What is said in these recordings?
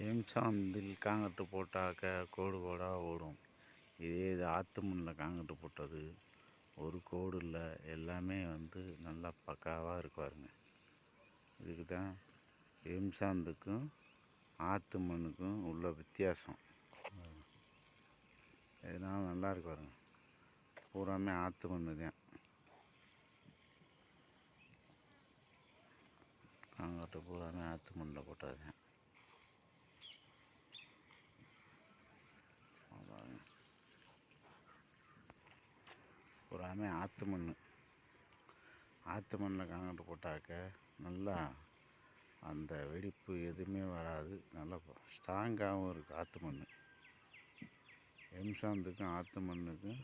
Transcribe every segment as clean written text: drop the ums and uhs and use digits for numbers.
எம்சாந்தில் concrete போட்டாக்க கோடு கோடாக ஓடும். இதே இது ஆற்று மண்ணில் காங்கிரட்டு போட்டது ஒரு கோடு இல்லை, எல்லாமே நல்லா பக்காவாக இருக்கு பாருங்க. இதுக்கு தான் எம்சாந்துக்கும் ஆற்று மண்ணுக்கும் உள்ள வித்தியாசம். இதனால் நல்லா இருக்கு பாருங்க. பூராமே ஆற்று மண்ணு தான். காங்கிரட்டு பூராமே ஆற்று மண்ணில் போட்டது தான். பூராமே ஆற்று மண். ஆற்று மண்ணில் காங்கிரட்டு போட்டாக்க நல்லா அந்த வெடிப்பு எதுவுமே வராது. நல்லா ஸ்ட்ராங்காகவும் இருக்குது ஆற்று மண். எம்சாந்துக்கும் ஆற்று மண்ணுக்கும்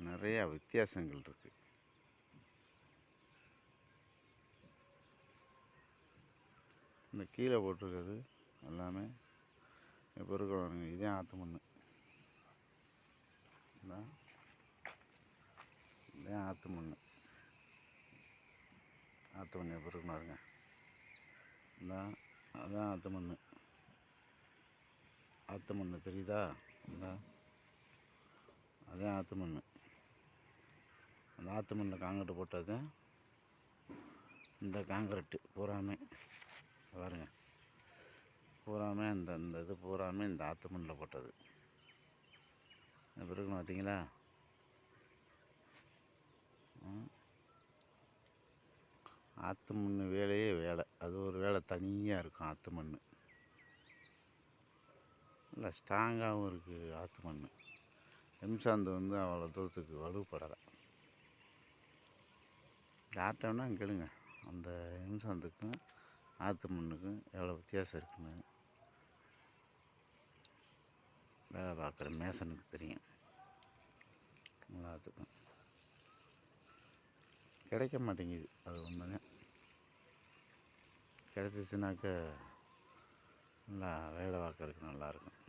நிறையா வித்தியாசங்கள் இருக்குது. இந்த கீழே போட்டிருக்கிறது எல்லாமே இப்போ இருக்கிறவங்க இதே ஆற்று மண். இதே ஆற்று மண். ஆற்று மண் எப்போ இருக்கணுங்க. அதான் ஆற்று மண். ஆற்று மண் தெரியுதா? அதான் ஆற்று மண். அந்த ஆற்று மண்ணில் காங்கிரட்டு போட்டது இந்த காங்கிரட்டு பூராமே பாருங்க. பூராமே இந்த இது பூராமே இந்த ஆற்று மண்ணில் போட்டது. இப்போ இருக்கணும் பார்த்தீங்களா? ஆற்று மண் வேலையே வேலை. அது ஒரு வேலை தனியாக இருக்கும். ஆற்று மண் நல்லா ஸ்ட்ராங்காகவும் இருக்குது. ஆற்று மண் எம்சாந்து அவ்வளோ தூரத்துக்கு வலுப்படலை. யார்கிட்ட வேணால் கேளுங்க, அந்த எம்சாந்துக்கும் ஆற்று மண்ணுக்கும் எவ்வளோ வித்தியாசம் இருக்குன்னு. வேலை பார்க்குற மேசனுக்கு தெரியும். எல்லாத்துக்கும் கிடைக்க மாட்டேங்குது. அது ஒன்று கிடச்சிச்சினாக்க நல்லா வேலை பார்க்குறதுக்கு நல்லாயிருக்கும்.